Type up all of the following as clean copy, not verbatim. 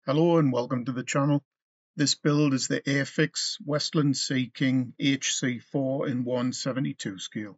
Hello and welcome to the channel. This build is the Airfix Westland Sea King HC.4 in 1/72 scale.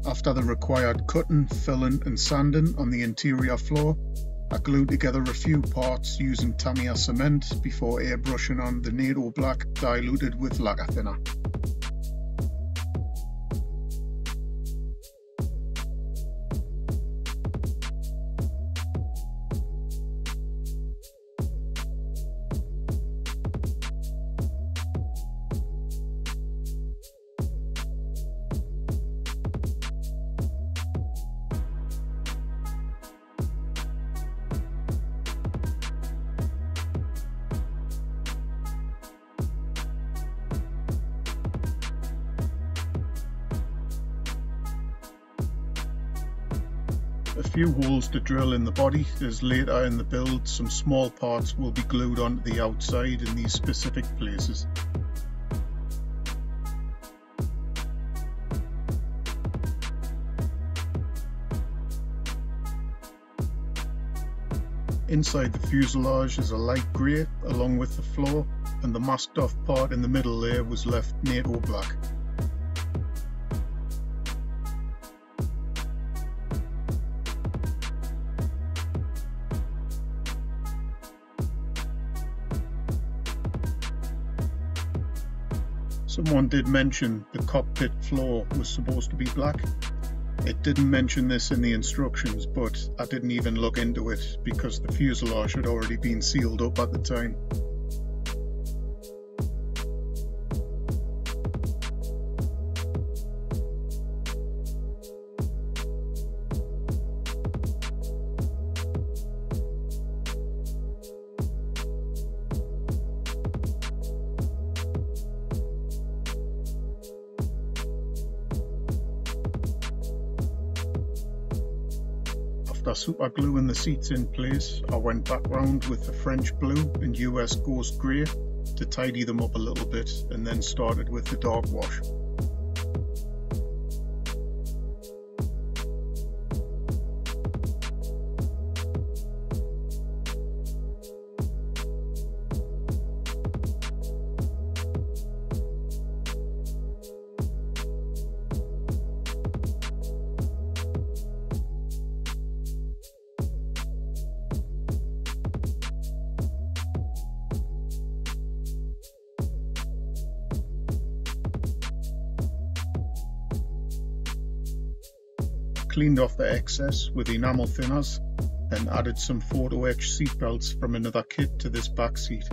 After the required cutting, filling and sanding on the interior floor, I glued together a few parts using Tamiya cement before airbrushing on the NATO black diluted with lacquer thinner. A few holes to drill in the body, as later in the build some small parts will be glued onto the outside in these specific places. Inside the fuselage is a light grey along with the floor, and the masked off part in the middle there was left NATO black. Someone did mention the cockpit floor was supposed to be black. It didn't mention this in the instructions, but I didn't even look into it because the fuselage had already been sealed up at the time. After super gluing the seats in place, I went back round with the French blue and US ghost grey to tidy them up a little bit, and then started with the dark wash. Cleaned off the excess with enamel thinners, then added some photo etched seat belts from another kit to this back seat.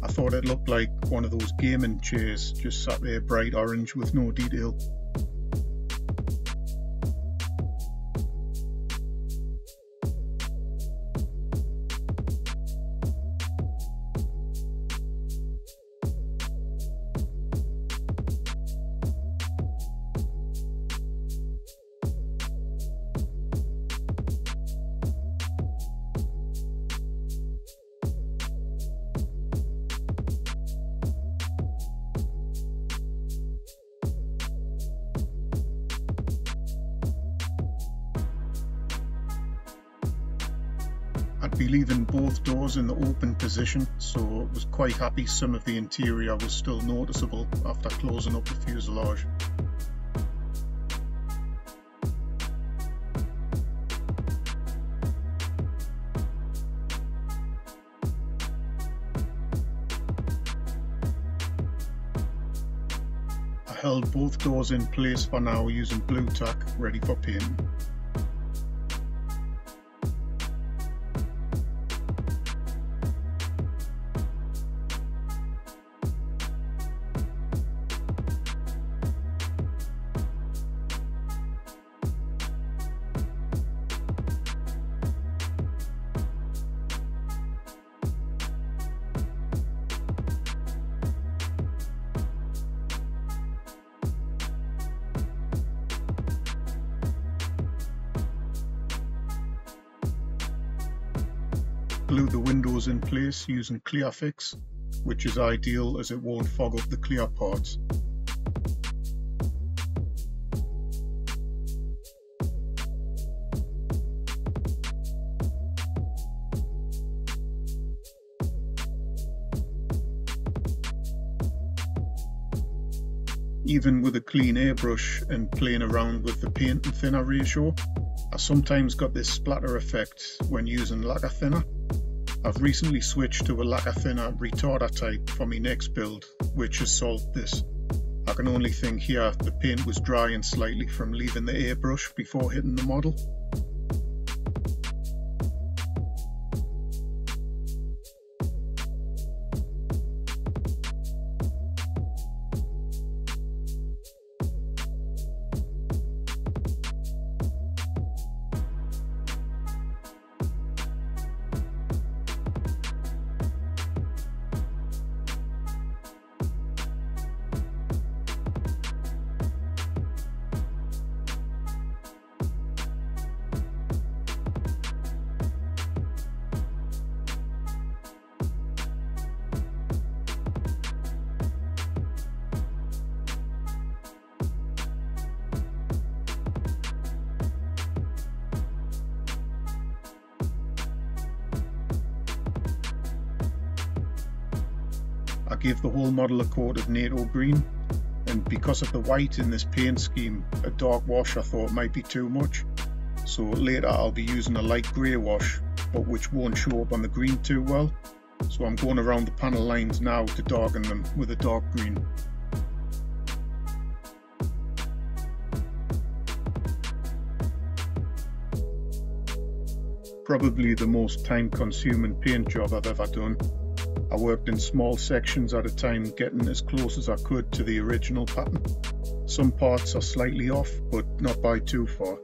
I thought it looked like one of those gaming chairs, just sat there bright orange with no detail. I'd be leaving both doors in the open position, so I was quite happy some of the interior was still noticeable after closing up the fuselage. I held both doors in place for now using blue tack, ready for painting. glued the windows in place using Airfix, which is ideal as it won't fog up the clear parts. Even with a clean airbrush and playing around with the paint and thinner ratio, I sometimes got this splatter effect when using lacquer thinner. I've recently switched to a lacquer thinner retarder type for my next build, which has solved this. I can only think here the paint was drying slightly from leaving the airbrush before hitting the model. I gave the whole model a coat of NATO green, and because of the white in this paint scheme, a dark wash I thought might be too much. So later I'll be using a light grey wash, but which won't show up on the green too well. So I'm going around the panel lines now to darken them with a dark green. Probably the most time-consuming paint job I've ever done. I worked in small sections at a time, getting as close as I could to the original pattern. Some parts are slightly off, but not by too far.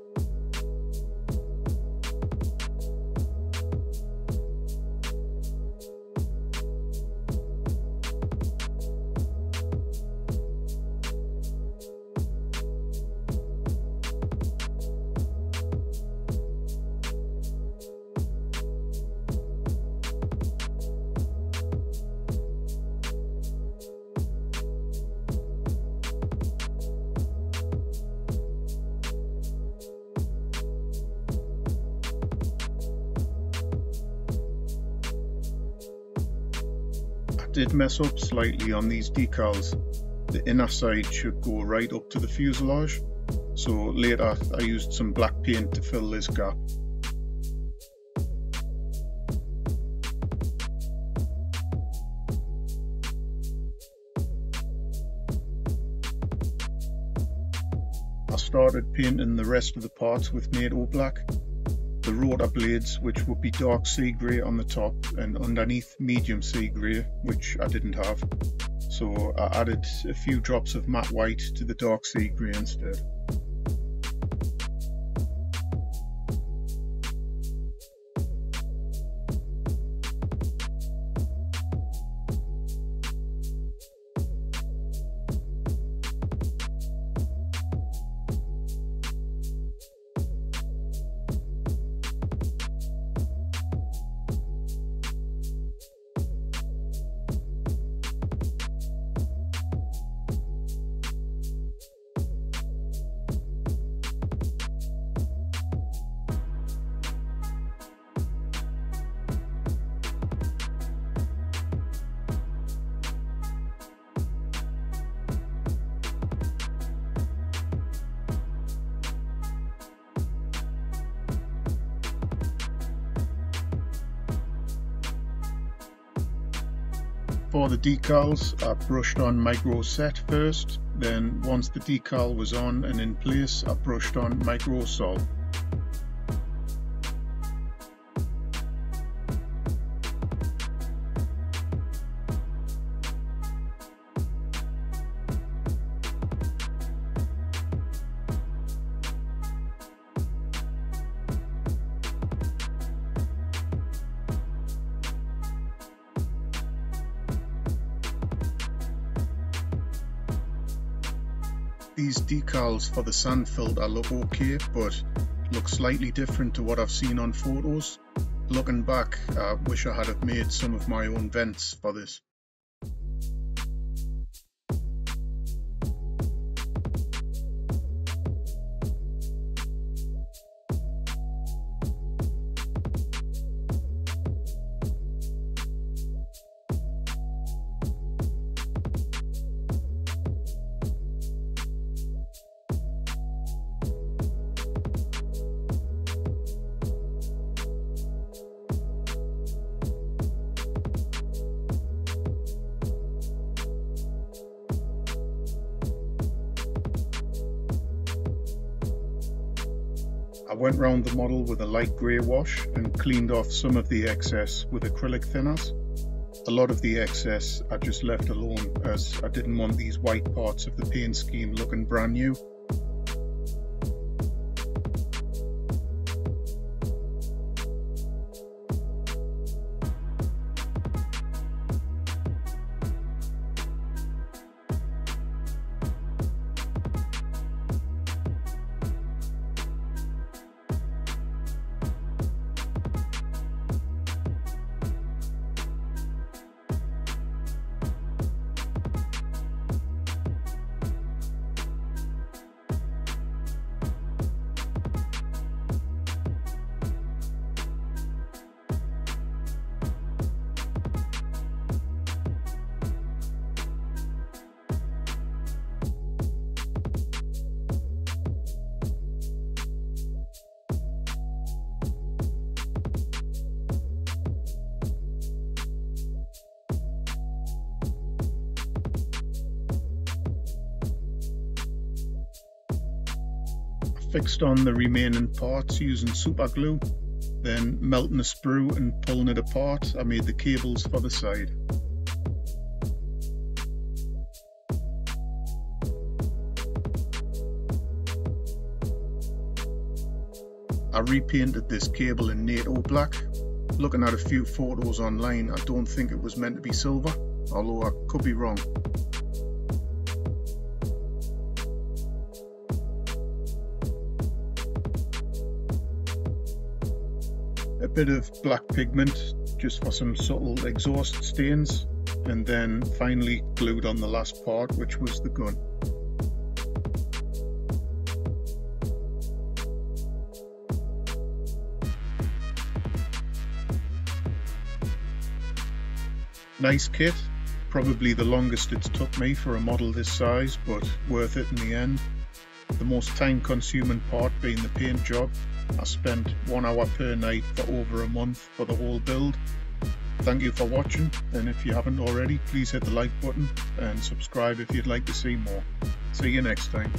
Did mess up slightly on these decals. The inner side should go right up to the fuselage, so later I used some black paint to fill this gap. I started painting the rest of the parts with NATO black. The rotor blades, which would be dark sea grey on the top, and underneath medium sea grey, which I didn't have. So I added a few drops of matte white to the dark sea grey instead. For the decals, I brushed on micro set first, then once the decal was on and in place, I brushed on micro sol. These decals for the sand filter look okay, but look slightly different to what I've seen on photos. Looking back, I wish I had have made some of my own vents for this. I went round the model with a light grey wash and cleaned off some of the excess with acrylic thinners. A lot of the excess I just left alone as I didn't want these white parts of the paint scheme looking brand new. Fixed on the remaining parts using super glue, then melting a sprue and pulling it apart, I made the cables for the side. I repainted this cable in NATO black. Looking at a few photos online, I don't think it was meant to be silver, although I could be wrong. A bit of black pigment just for some subtle exhaust stains, and then finally glued on the last part, which was the gun. Nice kit, probably the longest it's took me for a model this size, but worth it in the end. The most time consuming part being the paint job. I spent 1 hour per night for over a month for the whole build. Thank you for watching, and if you haven't already, please hit the like button and subscribe if you'd like to see more. See you next time.